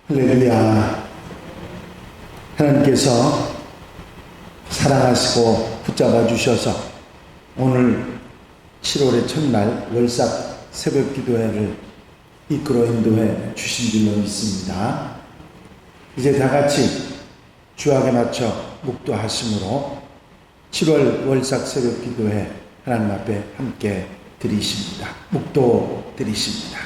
할렐루야. 하나님께서 사랑하시고 붙잡아 주셔서 오늘 7월의 첫날 월삭 새벽 기도회를 이끌어 인도해 주신 줄로 믿습니다. 이제 다 같이 주악에 맞춰 묵도하심으로 7월 월삭 새벽 기도회 하나님 앞에 함께 드리십니다. 묵도 드리십니다.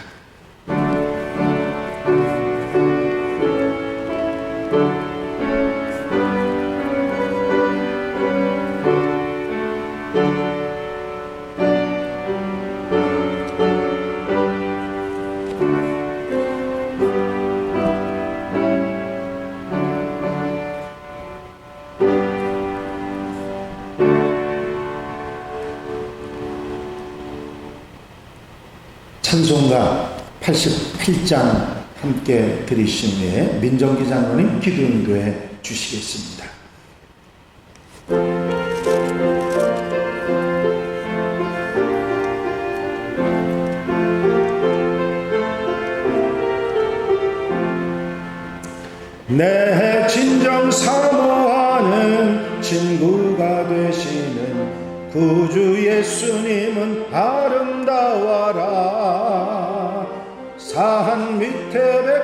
찬송가 88장 함께 들으신 후에 민정기 장로님 기도 인도해 주시겠습니다. 내 진정 사모하는 친구가 되시는 구주 예수님은 아름다워라. 산 밑에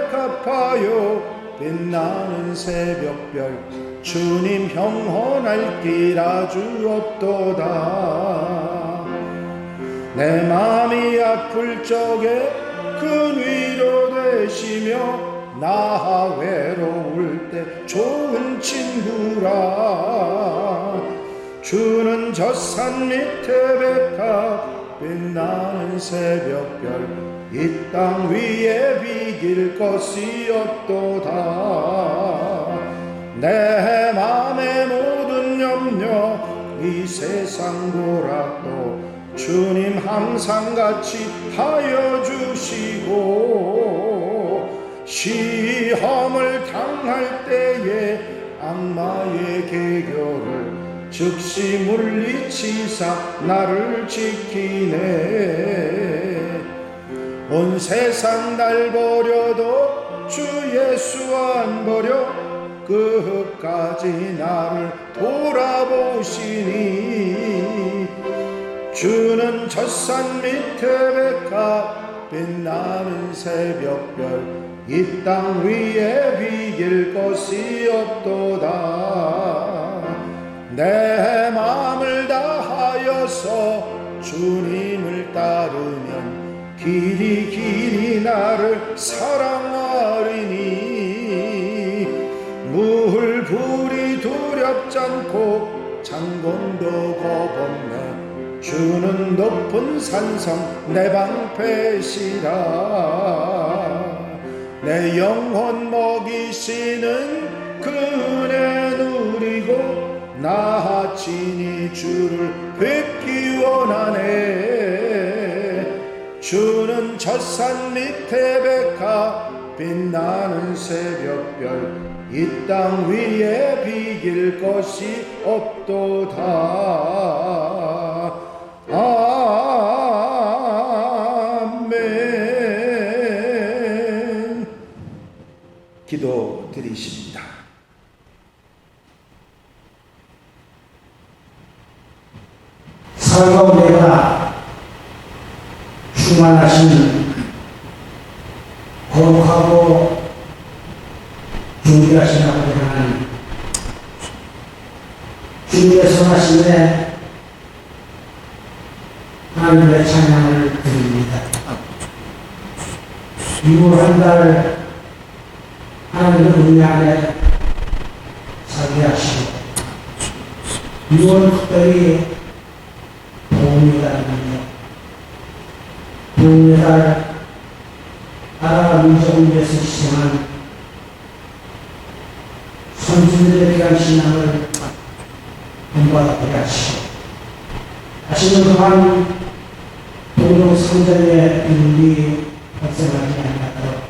백합화요 빛나는 새벽별 주님 형언할 길 아주 없도다. 내 마음이 아플 적에 큰 위로 되시며 나 외로울 때 좋은 친구라. 주는 저 산 밑에 백합 빛나는 새벽별 이 땅 위에 비길 것이 없도다. 내 맘의 모든 염려 이 세상 고락도 주님 항상 같이 하여 주시고 시험을 당할 때에 악마의 계교를 즉시 물리치사 나를 지키네. 온 세상 날 버려도 주 예수 안 버려 끝까지 나를 돌아보시니. 주는 저 산 밑에 백합 빛나는 새벽별 이 땅 위에 비길 것이 없도다. 내 마음을 다하여서 주님을 따르면 길이 나를 사랑하리니. 물불이 두렵지 않고 창곤도 겁없네. 주는 높은 산성 내 방패시라. 내 영혼 먹이시는 그 은혜 누리고 나 친히 주를 뵙기 원하네. 주는 저 산 밑에 백합 빛나는 새벽별 이 땅 위에 비길 것이 없도다. 아멘. 기도 드리십니다. 살가운데가 충만하신 거룩하고 존귀하신 아버지 하나님, 주님의 선하심에 하나님의 찬양을 드립니다. 6월 한 달 하나님의 은혜 안에 살게 하시고 6월 특별히 보험의 달입니다. 보험의 달 나라가 민족을 위해서 희생한 선진들에 대한 신앙을 본받게 하시고 하시는 동안 동족 성전의 비밀이 발생하지 않도록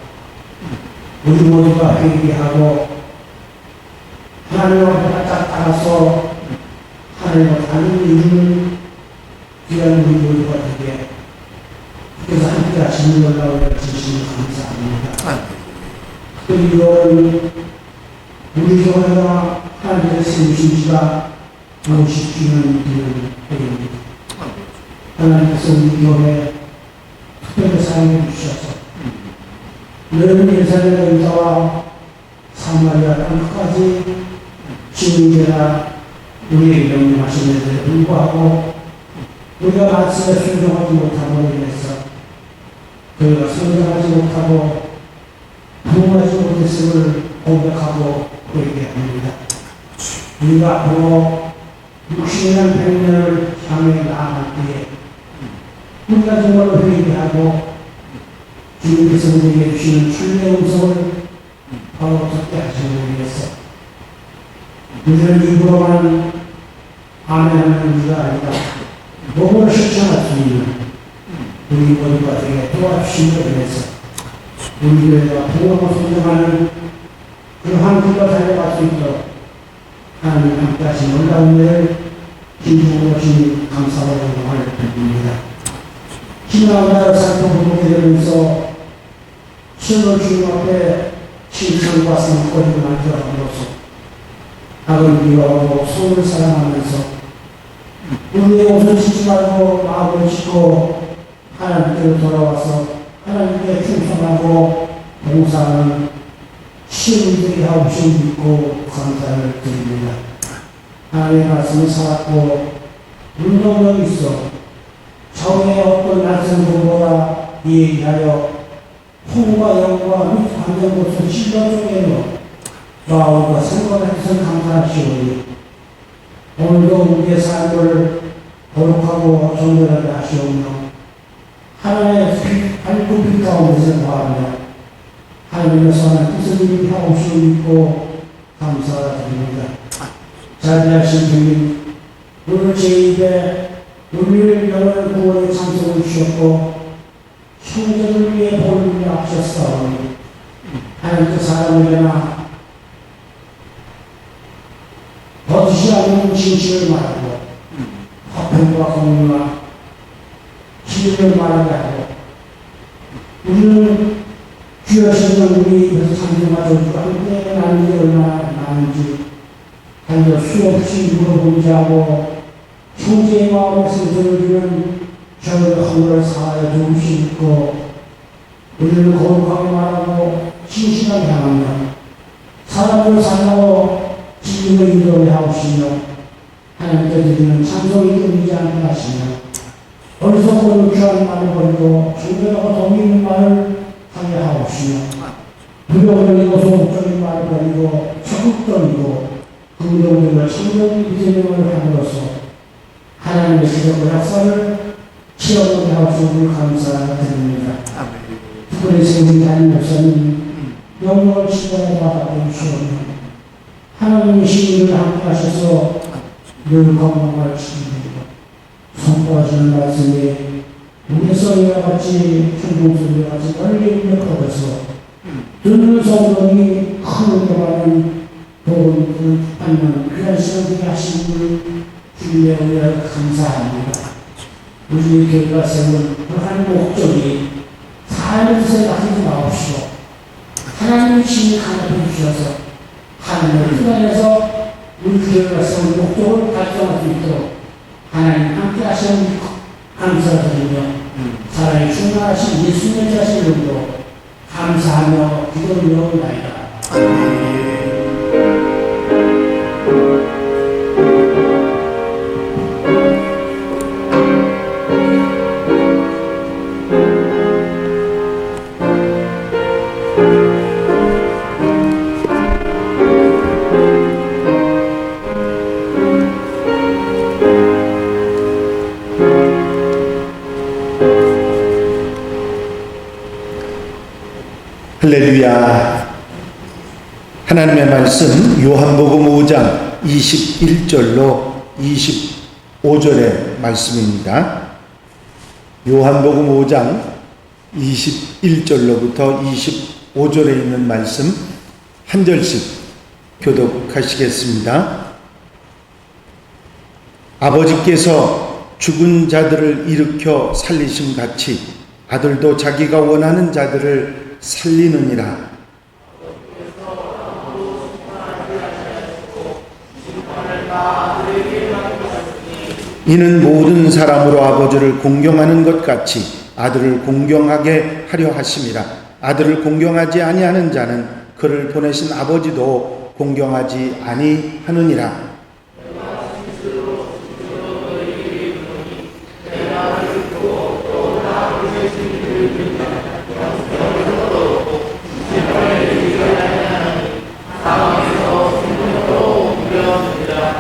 우리 모두가 회개하고 하나님 앞에 바짝 따라서 하나님과 다른 이루는 귀한 우리 모두가 되게 그래서 함께 하시는 걸로 진심으로 감사합니다. 그리고 우리 교회가 하나님의 세우신 지가 50주년 되는 해입니다. 하나님께서 우리 교회 특별히 사용해 주셔서 늘 예루살렘 의사와 사마리아 땅까지 주님께나 우리에게 명령하시는데도 불구하고 우리가 말씀에 순종하지 못함으로 인해서 저희가 성장하지 못하고 부흥하지 못했음을 고백하고 회개합니다. 우리가 앞으로 60년, 100년을 향해 나아갈 때에 우리가 정말로 회개하고 주님께서 우리에게 주시는 주님의 음성을 바로 듣게 하시는 위해서 우리는 입으로만 아멘하는 우리가 아니라 몸으로 실천할 수 있는 우리 모두가 되게 도와주심을 위해서 우리 교회가 부흥하고 성장하는 그러한 길로 달려갈 수 있도록 하나님 함께 하신 놀라운 일을 진심으로 주님 감사와 영광을 드립니다. 신앙을 살펴보게 되면서 신을 주님 앞에 칭찬과 성거리를 만들어감으로써 악을 미워하고 손을 사랑하면서 우리의 옷을 찢지 말고 마음을 찢고 하나님께로 돌아와서 하나님께 충성하고 봉사하는 시민들이 하옵시고 믿고 감사를 드립니다. 하나님의 말씀을 살았고 운동력이 있어 정의 어떤 날성보다 이해하여 홍과 영과 및 관련 곳을 실려 중에로 마음과 생각해서 감사하시오니 오늘도 우리의 삶을 거룩하고 정결하게 하시오며 하나님의 밝고 빛 가운데서 거하며 하나님의 선한 뜻을 이루게 하옵시고 믿고 감사드립니다. 자비하신 주님, 오늘 제 입에 우리를 영원한 구원의 찬송을 주셨고 형제를 위해 복을 위해 하셨사오니 하나님께 사람에게나 거짓이 아닌 진실을 말하고 화평과 공유와 진리를 말하게 하고 우리는 귀하신 우리 입에서 상대와 저주가 함께 나는 게 얼마나 많은지 달려 수없이 물어보지 하고 형제의 마음에 상처를 주는 저를 허물을 사하여 조금씩 믿고 우리를 거룩하게 말하고 진실하게 향하며 사람을 살라고 진리를 인도하게 하옵시며 하나님께 드리는 찬송이 끊이지 않게 하시며 어리석고 유쾌한 말을 버리고 정결하고 덤이 있는 말을 하게 하옵시며 무력적이고 소극적인 말을 버리고 적극적이고 긍정적으로 성령의 비전을 함으로써 하나님의 기적과 역사를 체험하게 하옵시고 감사드립니다. 특별히 세우신 담임 목사님 영광을 치고 받아주시오며 하나님의 시민을 함께 하셔서 늘 건강을 지키고 선포하시는 말씀이 우리 소리와 같이 충동소리와 같이 널리 입력하여서 듣는 성령이 큰 은혜와는 복을 받는 귀한 시간 되게 하신 주님의 은혜를 감사합니다. 우리 교회가 세운 그러한 목적이 삶의 뜻에 맡기지 마옵시고 하나님의 신이 하나님 주셔서 하나님을 기반해서 우리 교회가 세운 목적을 달성할 수 있도록 하나님 함께 하시는 감사드리며 사랑이 충만하신 예수님의 자신으로 감사하며 기도드리옵나이다. 할렐루야. 하나님의 말씀 요한복음 5장 21절로 25절의 말씀입니다. 요한복음 5장 21절로부터 25절에 있는 말씀 한 절씩 교독하시겠습니다. 아버지께서 죽은 자들을 일으켜 살리심 같이 아들도 자기가 원하는 자들을 살리느니라. 이는 모든 사람으로 아버지를 공경하는 것 같이 아들을 공경하게 하려 하심이라. 아들을 공경하지 아니하는 자는 그를 보내신 아버지도 공경하지 아니하느니라.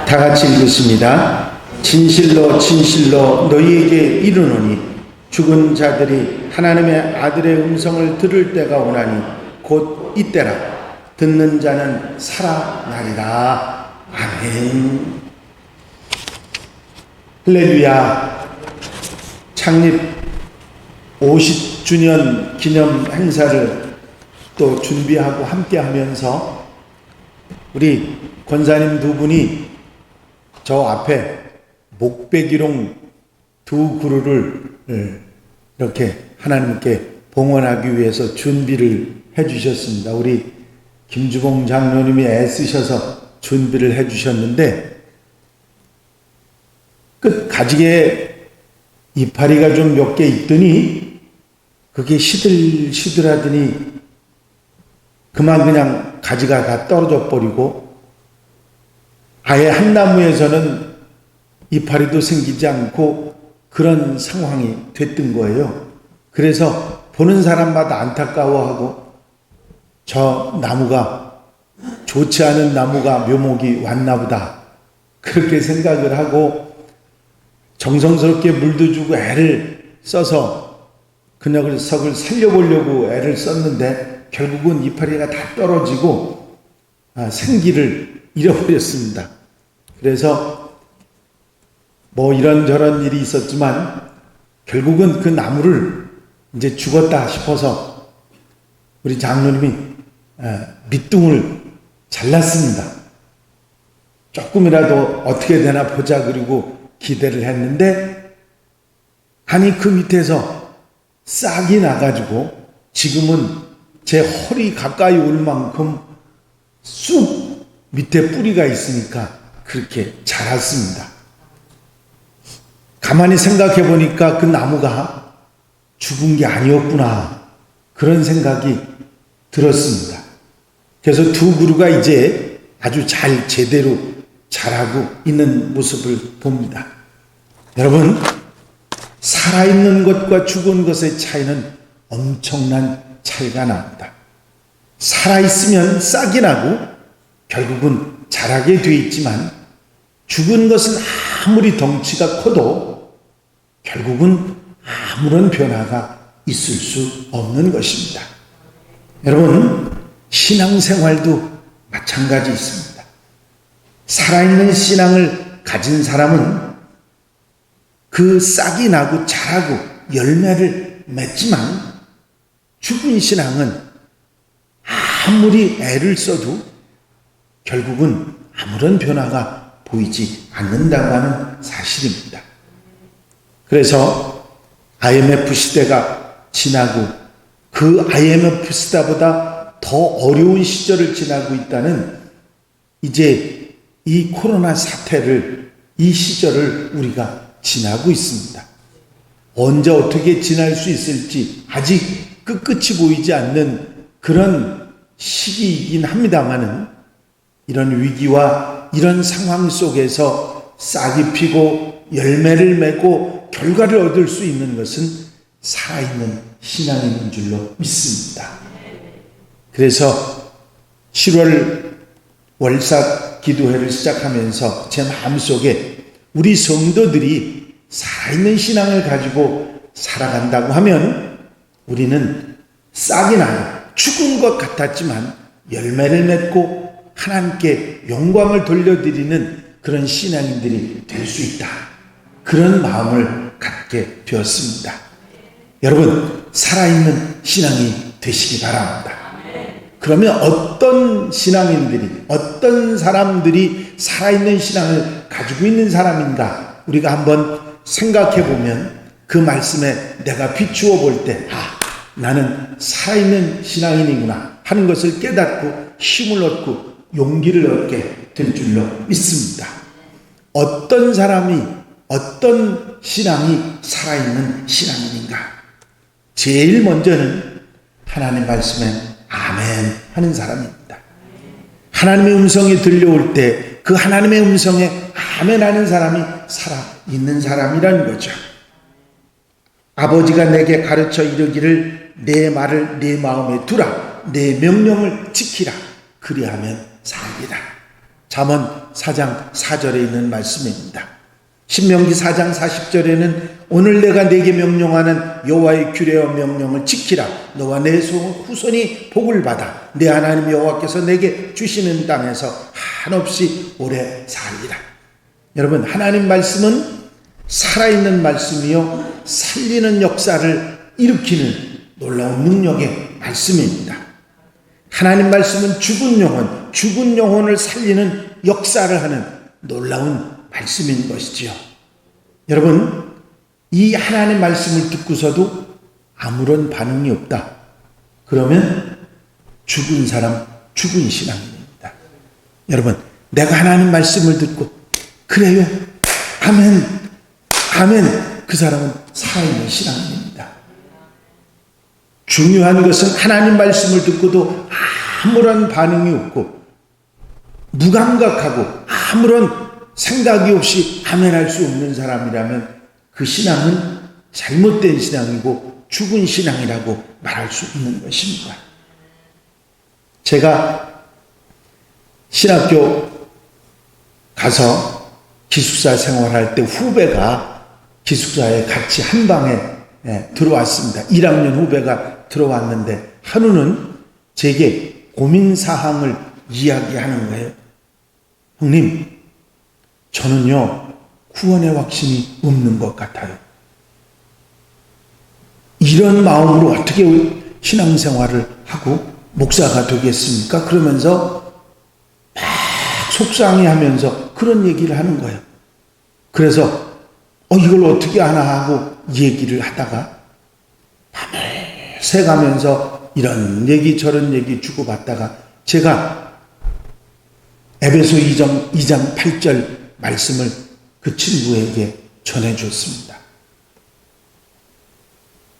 다 같이 읽겠습니다. 진실로 진실로 너희에게 이르노니 죽은 자들이 하나님의 아들의 음성을 들을 때가 오나니 곧 이때라. 듣는 자는 살아나리라. 아멘. 할렐루야. 창립 50주년 기념 행사를 또 준비하고 함께 하면서 우리 권사님 두 분이 저 앞에 목배기룡 두 그루를 이렇게 하나님께 봉헌하기 위해서 준비를 해 주셨습니다. 우리 김주봉 장로님이 애쓰셔서 준비를 해 주셨는데 끝 가지에 이파리가 좀 몇 개 있더니 그게 시들시들하더니 그냥 가지가 다 떨어져 버리고 아예 한 나무에서는 이파리도 생기지 않고 그런 상황이 됐던 거예요. 그래서 보는 사람마다 안타까워하고 저 나무가 좋지 않은 나무가 묘목이 왔나 보다 그렇게 생각을 하고 정성스럽게 물도 주고 애를 써서 그 녀석을 살려보려고 애를 썼는데 결국은 이파리가 다 떨어지고 생기를 잃어버렸습니다. 그래서 뭐 이런저런 일이 있었지만 결국은 그 나무를 이제 죽었다 싶어서 우리 장로님이 밑둥을 잘랐습니다. 조금이라도 어떻게 되나 보자 그리고 기대를 했는데 아니 그 밑에서 싹이 나가지고 지금은 제 허리 가까이 올 만큼 쑥 밑에 뿌리가 있으니까 그렇게 자랐습니다. 가만히 생각해 보니까 그 나무가 죽은 게 아니었구나 그런 생각이 들었습니다. 그래서 두 그루가 이제 아주 잘 제대로 자라고 있는 모습을 봅니다. 여러분 살아있는 것과 죽은 것의 차이는 엄청난 차이가 납니다. 살아있으면 싹이 나고 결국은 자라게 돼 있지만 죽은 것은 아무리 덩치가 커도 결국은 아무런 변화가 있을 수 없는 것입니다. 여러분 신앙생활도 마찬가지 있습니다. 살아있는 신앙을 가진 사람은 그 싹이 나고 자라고 열매를 맺지만 죽은 신앙은 아무리 애를 써도 결국은 아무런 변화가 보이지 않는다고 하는 사실입니다. 그래서 IMF 시대가 지나고 그 IMF 시대보다 더 어려운 시절을 지나고 있다는 이제 이 코로나 사태를 이 시절을 우리가 지나고 있습니다. 언제 어떻게 지날 수 있을지 아직 끝끝이 보이지 않는 그런 시기이긴 합니다만은 이런 위기와 이런 상황 속에서 싹이 피고 열매를 맺고 결과를 얻을 수 있는 것은 살아있는 신앙인 줄로 믿습니다. 그래서 7월 월삭 기도회를 시작하면서 제 마음속에 우리 성도들이 살아있는 신앙을 가지고 살아간다고 하면 우리는 싹이 나고 죽은 것 같았지만 열매를 맺고 하나님께 영광을 돌려드리는 그런 신앙인들이 될 수 있다. 그런 마음을 갖게 되었습니다. 여러분 살아있는 신앙이 되시기 바랍니다. 그러면 어떤 신앙인들이, 어떤 사람들이 살아있는 신앙을 가지고 있는 사람인가? 우리가 한번 생각해 보면 그 말씀에 내가 비추어 볼 때, 나는 살아있는 신앙인이구나 하는 것을 깨닫고 힘을 얻고 용기를 얻게 될 줄로 믿습니다. 어떤 사람이, 어떤 신앙이 살아있는 신앙인가? 제일 먼저는 하나님 말씀에 아멘 하는 사람입니다. 하나님의 음성이 들려올 때 그 하나님의 음성에 아멘 하는 사람이 살아있는 사람이라는 거죠. 아버지가 내게 가르쳐 이르기를 내 말을 내 마음에 두라, 내 명령을 지키라, 그리하면 살리라. 잠언 4장 4절에 있는 말씀입니다. 신명기 4장 40절에는 오늘 내가 내게 명령하는 여호와의 규례와 명령을 지키라. 너와 내 후손이 복을 받아 내 하나님 여호와께서 내게 주시는 땅에서 한없이 오래 살리라. 여러분, 하나님 말씀은 살아있는 말씀이요 살리는 역사를 일으키는 놀라운 능력의 말씀입니다. 하나님 말씀은 죽은 영혼을 살리는 역사를 하는 놀라운 말씀인 것이지요. 여러분, 이 하나님 말씀을 듣고서도 아무런 반응이 없다. 그러면 죽은 사람, 죽은 신앙입니다. 여러분, 내가 하나님 말씀을 듣고 그래요, 아멘, 아멘, 그 사람은 살아있는 신앙입니다. 중요한 것은 하나님 말씀을 듣고도 아무런 반응이 없고 무감각하고 아무런 생각이 없이 아멘할 수 없는 사람이라면 그 신앙은 잘못된 신앙이고 죽은 신앙이라고 말할 수 있는 것입니다. 제가 신학교 가서 기숙사 생활할 때 후배가 기숙사에 같이 한 방에 들어왔습니다. 1학년 후배가 들어왔는데 한우는 제게 고민사항을 이야기하는 거예요. 형님, 저는요 구원의 확신이 없는 것 같아요. 이런 마음으로 어떻게 신앙생활을 하고 목사가 되겠습니까? 그러면서 막 속상해하면서 그런 얘기를 하는 거예요. 그래서 이걸 어떻게 하나 하고 얘기를 하다가 밤을 새가면서 이런 얘기 저런 얘기 주고받다가 제가 에베소 2장 8절 말씀을 그 친구에게 전해줬습니다.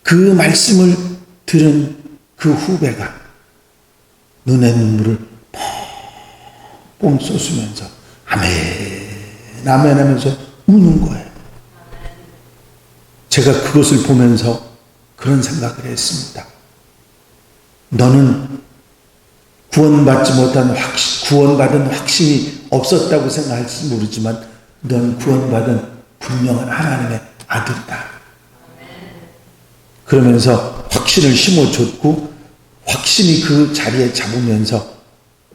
그 말씀을 들은 그 후배가 눈에 눈물을 뽕 쏟으면서 아멘, 아멘 하면서 우는 거예요. 제가 그것을 보면서 그런 생각을 했습니다. 너는 구원받은 확신이 없었다고 생각할지 모르지만 넌 구원받은 분명한 하나님의 아들이다. 그러면서 확신을 심어줬고 확신이 그 자리에 잡으면서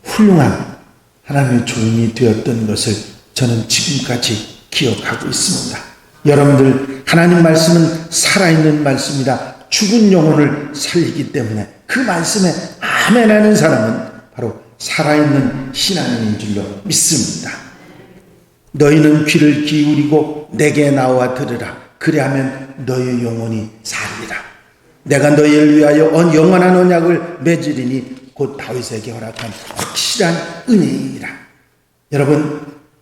훌륭한 하나님의 종이 되었던 것을 저는 지금까지 기억하고 있습니다. 여러분들, 하나님 말씀은 살아있는 말씀이라 죽은 영혼을 살리기 때문에 그 말씀에 아멘 하는 사람은 바로 살아있는 신앙인인 줄로 믿습니다. 너희는 귀를 기울이고 내게 나와 들으라. 그리하면 너희 영혼이 살리라. 내가 너희를 위하여 영원한 언약을 맺으리니 곧 다윗에게 허락한 확실한 은혜이니라.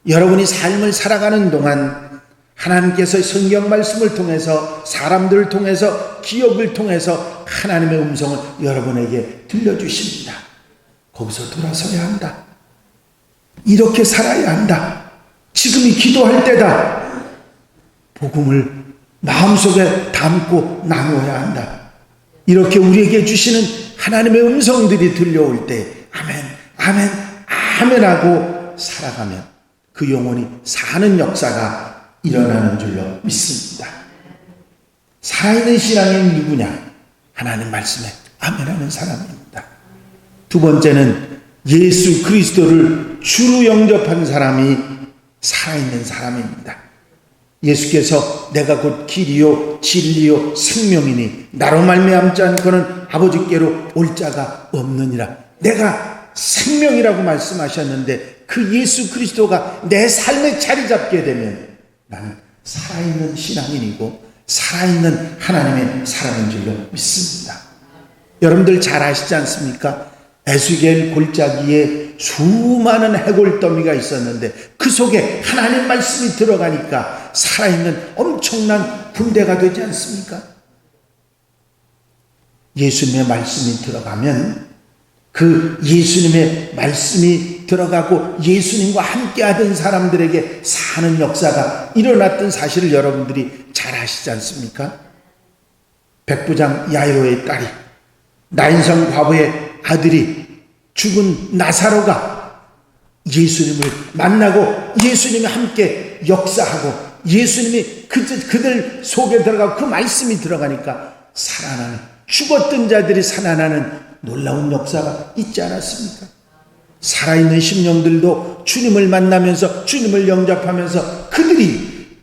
여러분이 삶을 살아가는 동안 하나님께서 성경 말씀을 통해서 사람들을 통해서 기억을 통해서 하나님의 음성을 여러분에게 들려주십니다. 거기서 돌아서야 한다. 이렇게 살아야 한다. 지금이 기도할 때다. 복음을 마음속에 담고 나누어야 한다. 이렇게 우리에게 주시는 하나님의 음성들이 들려올 때 아멘, 아멘, 아멘 하고 살아가면 그 영혼이 사는 역사가 일어나는 줄로 믿습니다. 살아있는 신앙인 누구냐? 하나님 말씀에 아멘 하는 사람입니다. 두 번째는 예수 그리스도를 주로 영접한 사람이 살아있는 사람입니다. 예수께서 내가 곧 길이요 진리요 생명이니 나로 말미암지 않고는 아버지께로 올 자가 없느니라 내가 생명이라고 말씀하셨는데 그 예수 그리스도가 내 삶에 자리 잡게 되면 나는 살아있는 신앙인이고 살아있는 하나님의 사람인 줄로 믿습니다. 여러분들 잘 아시지 않습니까? 에스겔 골짜기에 수많은 해골더미가 있었는데 그 속에 하나님 말씀이 들어가니까 살아있는 엄청난 군대가 되지 않습니까? 예수님의 말씀이 들어가면 그 예수님의 말씀이 들어가고 예수님과 함께하던 사람들에게 사는 역사가 일어났던 사실을 여러분들이 잘 아시지 않습니까? 백부장 야이로의 딸이, 나인성 과부의 아들이, 죽은 나사로가 예수님을 만나고 예수님이 함께 역사하고 예수님이 그들 속에 들어가고 그 말씀이 들어가니까 살아나는, 죽었던 자들이 살아나는 놀라운 역사가 있지 않았습니까? 살아있는 심령들도 주님을 만나면서 주님을 영접하면서 그들이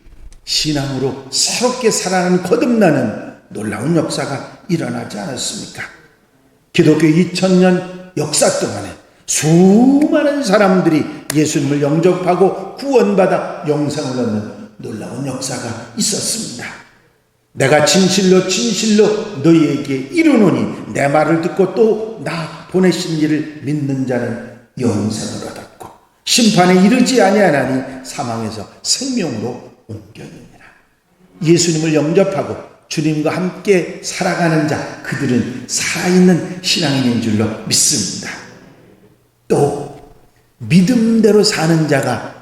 신앙으로 새롭게 살아나는 거듭나는 놀라운 역사가 일어나지 않았습니까? 기독교 2000년 역사 동안에 수많은 사람들이 예수님을 영접하고 구원받아 영생을 얻는 놀라운 역사가 있었습니다. 내가 진실로 진실로 너희에게 이르노니 내 말을 듣고 또 나 보내신 이를 믿는 자는 영생을 얻었고 심판에 이르지 아니하나니 사망에서 생명으로 옮겨니라. 예수님을 영접하고 주님과 함께 살아가는 자, 그들은 살아있는 신앙인인 줄로 믿습니다. 또 믿음대로 사는 자가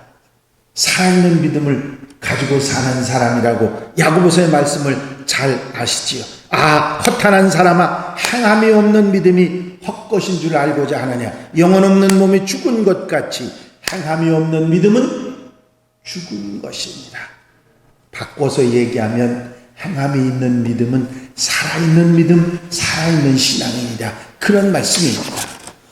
살아있는 믿음을 가지고 사는 사람이라고 야고보서의 말씀을 잘 아시지요. 허탄한 사람아, 행함이 없는 믿음이 헛것인 줄 알고자 하느냐. 영혼 없는 몸이 죽은 것 같이 행함이 없는 믿음은 죽은 것이니라. 바꿔서 얘기하면 행함이 있는 믿음은 살아있는 믿음, 살아있는 신앙이니라. 그런 말씀입니다.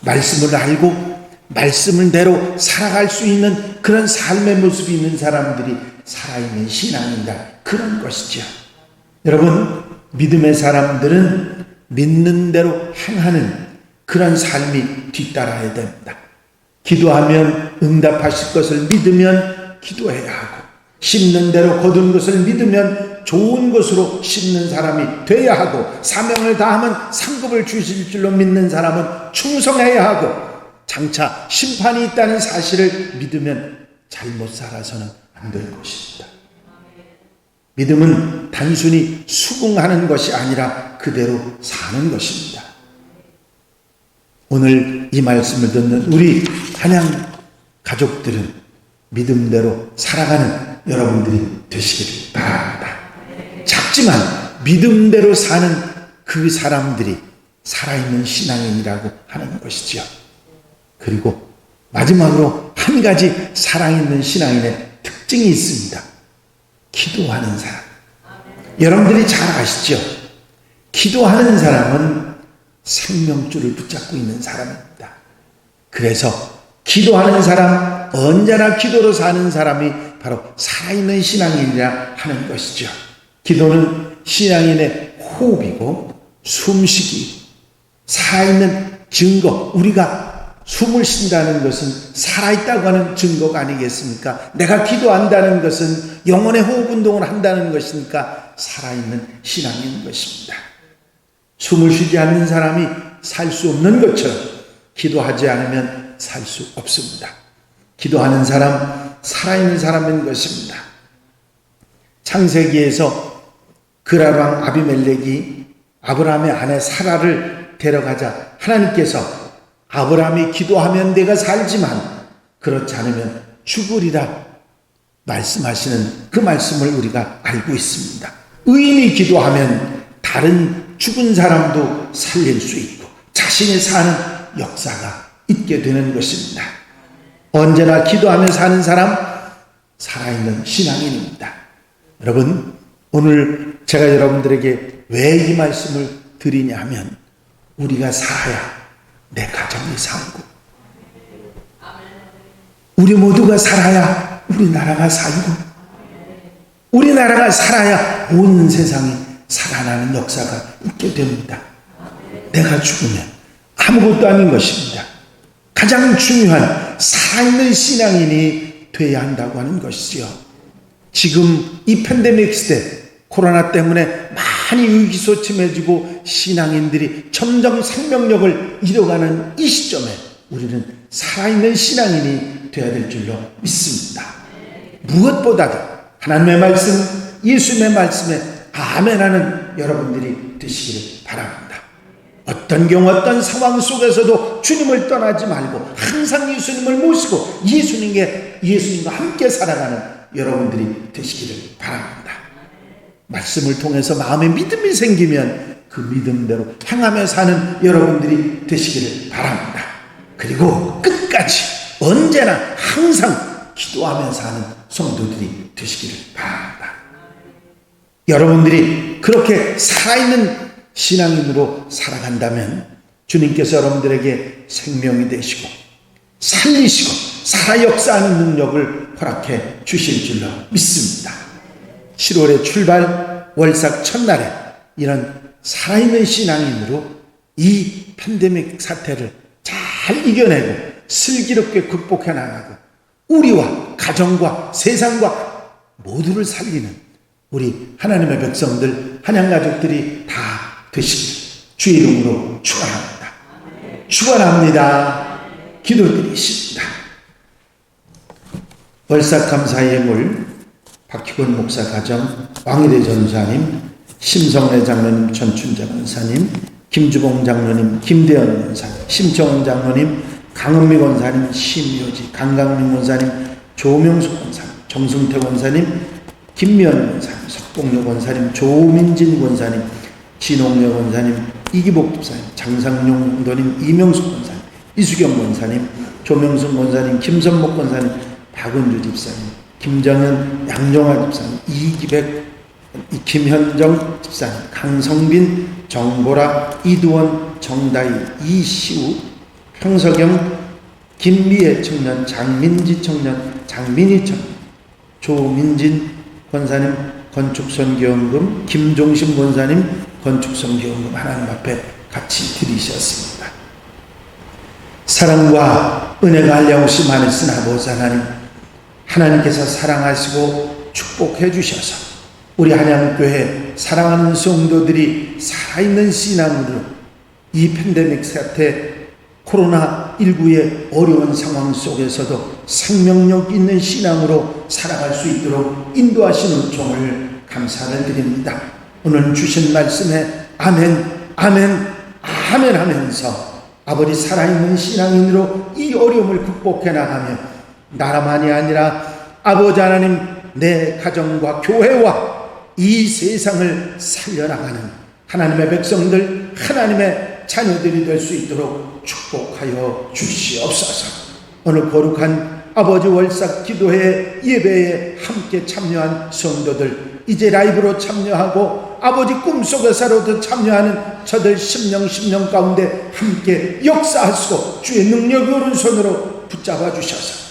말씀을 알고 말씀을대로 살아갈 수 있는 그런 삶의 모습이 있는 사람들이 살아있는 신앙이다. 그런 것이죠. 여러분, 믿음의 사람들은 믿는 대로 행하는 그런 삶이 뒤따라야 됩니다. 기도하면 응답하실 것을 믿으면 기도해야 하고, 심는 대로 거둔 것을 믿으면 좋은 것으로 심는 사람이 돼야 하고, 사명을 다하면 상급을 주실 줄로 믿는 사람은 충성해야 하고, 장차 심판이 있다는 사실을 믿으면 잘못 살아서는 안 될 것입니다. 믿음은 단순히 수긍하는 것이 아니라 그대로 사는 것입니다. 오늘 이 말씀을 듣는 우리 한양 가족들은 믿음대로 살아가는 여러분들이 되시길 바랍니다. 작지만 믿음대로 사는 그 사람들이 살아있는 신앙인이라고 하는 것이죠. 그리고 마지막으로 한 가지 살아있는 신앙인의 특징이 있습니다. 기도하는 사람. 여러분들이 잘 아시죠? 기도하는 사람은 생명줄을 붙잡고 있는 사람입니다. 그래서 기도하는 사람, 언제나 기도로 사는 사람이 바로 살아있는 신앙인이라 하는 것이죠. 기도는 신앙인의 호흡이고 숨쉬기, 살아있는 증거, 우리가 숨을 쉰다는 것은 살아있다고 하는 증거가 아니겠습니까? 내가 기도한다는 것은 영혼의 호흡 운동을 한다는 것이니까 살아있는 신앙인 것입니다. 숨을 쉬지 않는 사람이 살 수 없는 것처럼 기도하지 않으면 살 수 없습니다. 기도하는 사람, 살아있는 사람인 것입니다. 창세기에서 그랄왕 아비멜렉이 아브라함의 아내 사라를 데려가자 하나님께서 아브라함이 기도하면 내가 살지만 그렇지 않으면 죽으리라 말씀하시는 그 말씀을 우리가 알고 있습니다. 의인이 기도하면 다른 죽은 사람도 살릴 수 있고 자신이 사는 역사가 있게 되는 것입니다. 언제나 기도하며 사는 사람, 살아있는 신앙인입니다. 여러분, 오늘 제가 여러분들에게 왜 이 말씀을 드리냐 하면 우리가 살아야 내 가정이 살고 우리 모두가 살아야 우리나라가 살고 우리나라가 살아야 온 세상이 살아나는 역사가 있게 됩니다. 내가 죽으면 아무것도 아닌 것입니다. 가장 중요한 살아있는 신앙인이 돼야 한다고 하는 것이지요. 지금 이 팬데믹 시대, 코로나 때문에 많이 의기소침해지고 신앙인들이 점점 생명력을 잃어가는 이 시점에 우리는 살아있는 신앙인이 되어야 될 줄로 믿습니다. 무엇보다도 하나님의 말씀, 예수님의 말씀에 아멘하는 여러분들이 되시기를 바랍니다. 어떤 경우 어떤 상황 속에서도 주님을 떠나지 말고 항상 예수님을 모시고 예수님과 함께 살아가는 여러분들이 되시기를 바랍니다. 말씀을 통해서 마음에 믿음이 생기면 그 믿음대로 행하며 사는 여러분들이 되시기를 바랍니다. 그리고 끝까지 언제나 항상 기도하며 사는 성도들이 되시기를 바랍니다. 여러분들이 그렇게 살아있는 신앙인으로 살아간다면 주님께서 여러분들에게 생명이 되시고 살리시고 살아 역사하는 능력을 허락해 주실 줄로 믿습니다. 7월의 출발 월삭 첫날에 이런 살아있는 신앙인으로 이 팬데믹 사태를 잘 이겨내고 슬기롭게 극복해 나가고 우리와 가정과 세상과 모두를 살리는 우리 하나님의 백성들, 한양가족들이 다 되시길 주의 이름으로 축원합니다. 축원합니다. 기도드리십니다. 월삭 감사의 예물 박희권 목사 가정, 왕일의 전사님, 심성래 장로님, 전춘자 권사님, 김주봉 장로님, 김대현 권사님, 심정원 장로님, 강은미 권사님, 심효지, 강강민 권사님, 조명숙 권사님, 정승태 권사님, 김미연 권사님, 석봉여 권사님, 조민진 권사님, 진홍여 권사님, 이기복 집사님, 장상용 공도님, 이명숙 권사님, 이수경 권사님, 조명순 권사님, 김선목 권사님, 박은주 집사님, 김정현, 양종화 집사님, 이기백, 김현정 집사님, 강성빈, 정보라, 이두원, 정다희, 이시우, 평석영, 김미애 청년, 장민지 청년, 장민희 청년, 조민진 권사님, 건축선교원금, 김종심 권사님, 건축선교원금 하나님 앞에 같이 드리셨습니다. 사랑과 은혜가 한량없이 많으신 아버지 하나님, 하나님께서 사랑하시고 축복해 주셔서 우리 한양교회 사랑하는 성도들이 살아있는 신앙으로 이 팬데믹 사태 코로나19의 어려운 상황 속에서도 생명력 있는 신앙으로 살아갈 수 있도록 인도하시는 은총을 감사를 드립니다. 오늘 주신 말씀에 아멘, 아멘, 아멘 하면서 아버지 살아있는 신앙인으로 이 어려움을 극복해 나가며 나라만이 아니라 아버지 하나님 내 가정과 교회와 이 세상을 살려나가는 하나님의 백성들, 하나님의 자녀들이 될 수 있도록 축복하여 주시옵소서. 오늘 거룩한 아버지 월삭 기도회 예배에 함께 참여한 성도들, 이제 라이브로 참여하고 아버지 꿈속에서라도 참여하는 저들 심령 가운데 함께 역사하시고 주의 능력의 오른손으로 붙잡아 주셔서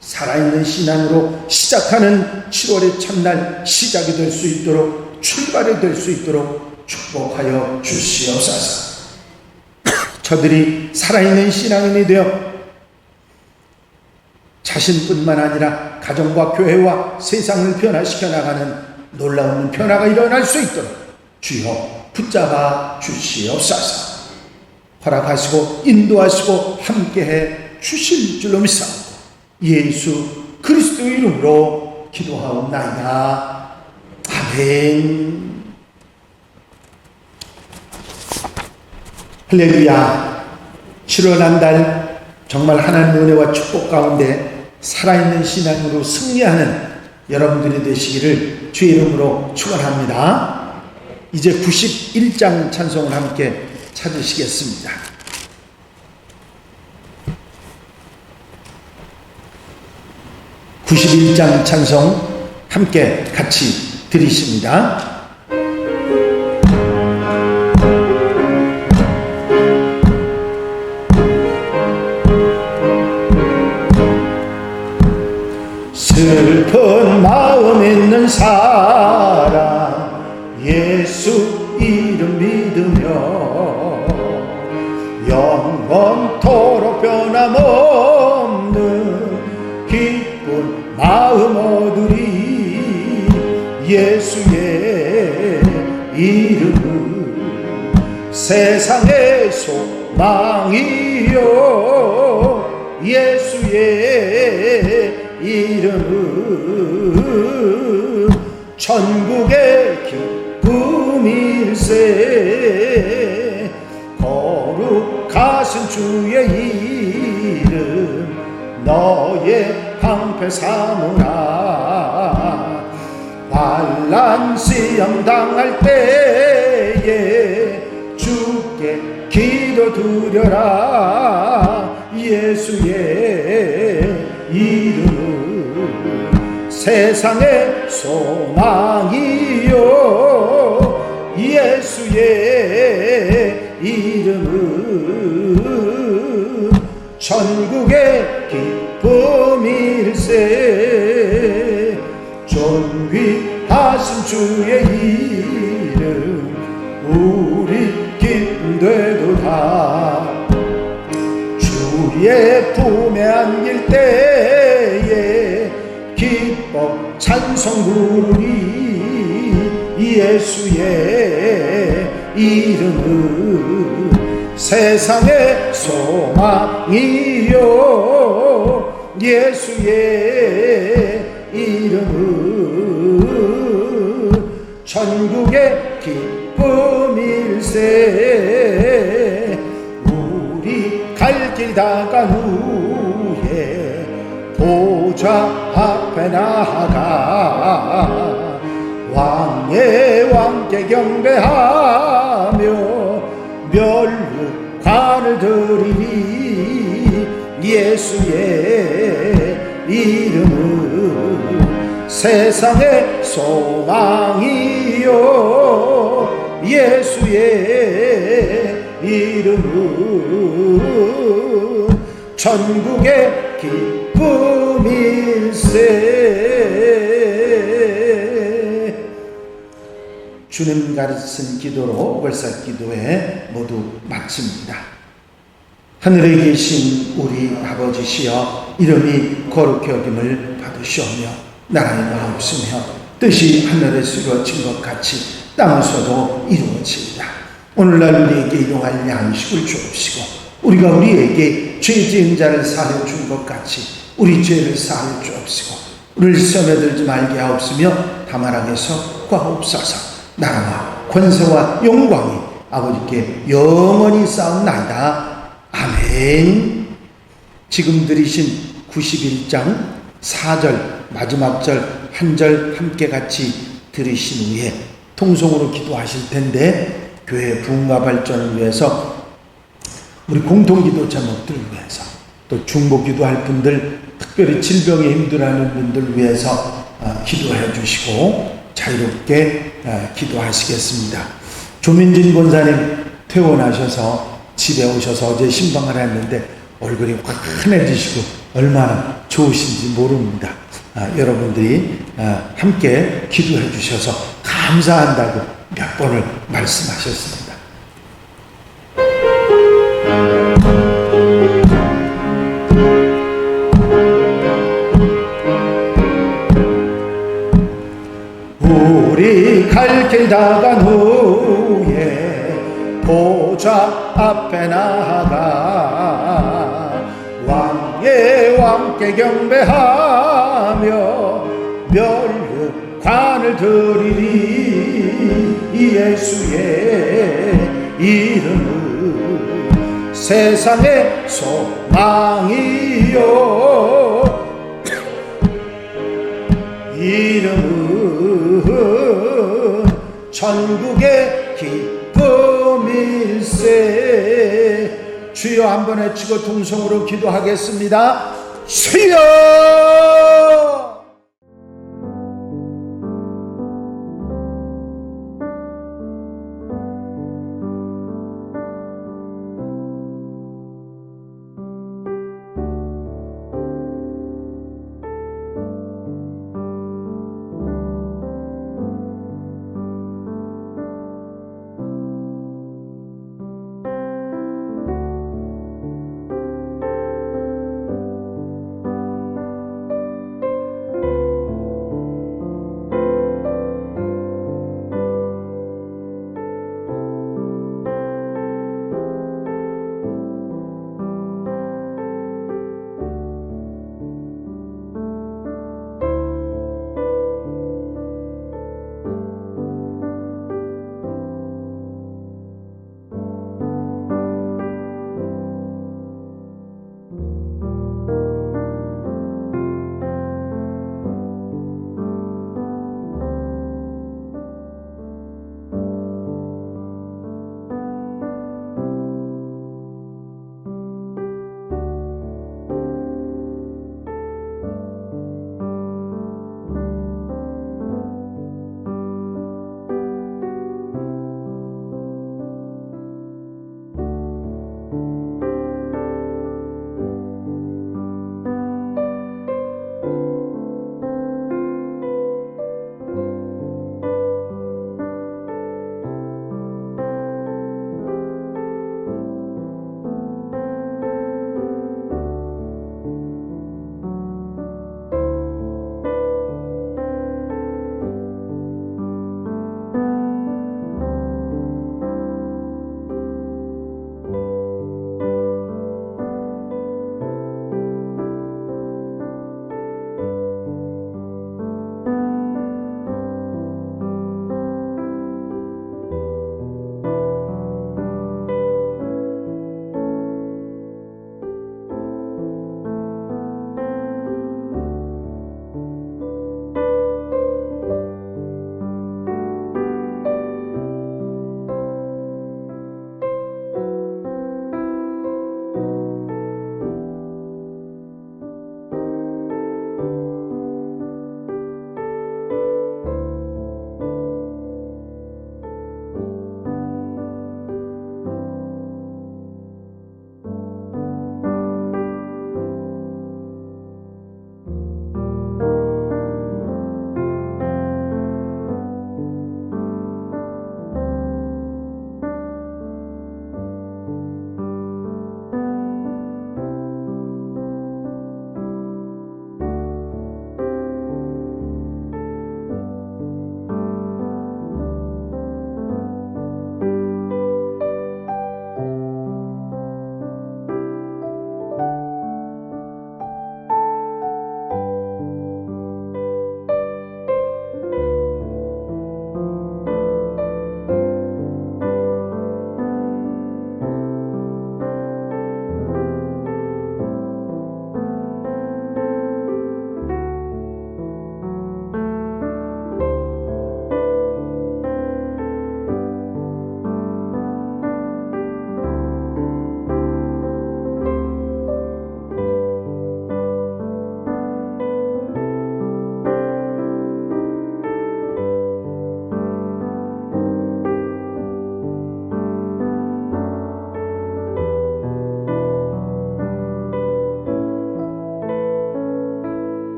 살아있는 신앙으로 시작하는 7월의 첫날 시작이 될 수 있도록, 출발이 될 수 있도록 축복하여 주시옵소서. 저들이 살아있는 신앙인이 되어 자신뿐만 아니라 가정과 교회와 세상을 변화시켜 나가는 놀라운 변화가 일어날 수 있도록 주여 붙잡아 주시옵소서. 허락하시고 인도하시고 함께해 주실 줄로 믿사옵고 예수 그리스도의 이름으로 기도하옵나이다. 아멘. 할렐루야. 7월 한 달 정말 하나님의 은혜와 축복 가운데 살아있는 신앙으로 승리하는 여러분들이 되시기를 주의 이름으로 축원합니다. 이제 91장 찬송을 함께 찾으시겠습니다. 91장 찬송 함께 같이 드리십니다. 슬픈 마음 있는 사람 예수 이름 믿으며 기쁜 마음 얻으리 예수의 이름은 세상의 소망이요 예수의 이름은 천국의 기쁨일세 거룩하신 주의 이름 너의 방패 삼으라 환난 시험 당할 때에 주께 기도드려라 예수의 이름은 세상의 소망이요 예수의 이름은 천국의 기쁨일세 존귀하신 주의 이름 우리 기쁨 되도다 주의 품에 안길 때에 기뻐 찬송 부르리 예수의 이름은 세상의 소망이요 예수의 이름은 천국의 기쁨일세 우리 갈 길 다간 후에 보좌 앞에 나아가 왕의 왕께 경배하며 멸관을 드리니 예수의 이름은 세상의 소망이요 예수의 이름은 천국의 기쁨일세 주님 가르친 기도로 월삭 기도회 모두 마칩니다. 하늘에 계신 우리 아버지시여 이름이 거룩히 여김을 받으시오며 나라의 나옵시며 뜻이 하늘에서 이루어진 것 같이 땅에서도 이루어지이다. 오늘날 우리에게 일용할 양식을 주옵시고 우리가 우리에게 죄 지은 자를 사하여 준 것 같이 우리 죄를 사하여 주옵시고 우리를 시험에 들지 말게 하옵시며 다만 악에서 구하옵소서. 나라와 권세와 영광이 아버지께 영원히 쌓옵나이다. 아멘. 지금 들으신 91장 4절 마지막 절 한 절 함께 같이 들으신 후에 통성으로 기도하실 텐데 교회 부흥과 발전을 위해서 우리 공통기도 제목들을 위해서 또 중보기도할 분들 특별히 질병에 힘들어하는 분들 위해서 기도해 주시고 자유롭게 기도하시겠습니다. 조민진 권사님 퇴원하셔서 집에 오셔서 어제 신방을 했는데 얼굴이 환해지시고 얼마나 좋으신지 모릅니다. 여러분들이 함께 기도해 주셔서 감사한다고 몇 번을 말씀하셨습니다. 우리 갈 길 다 간 후에 보좌 앞에 나아가 왕의 왕께 경배하며 멸관을 드리리 예수의 이름은 세상의 소망이요 이름은 천국의 기쁨일세. 주여 한번 외치고 통성으로 기도하겠습니다. 주여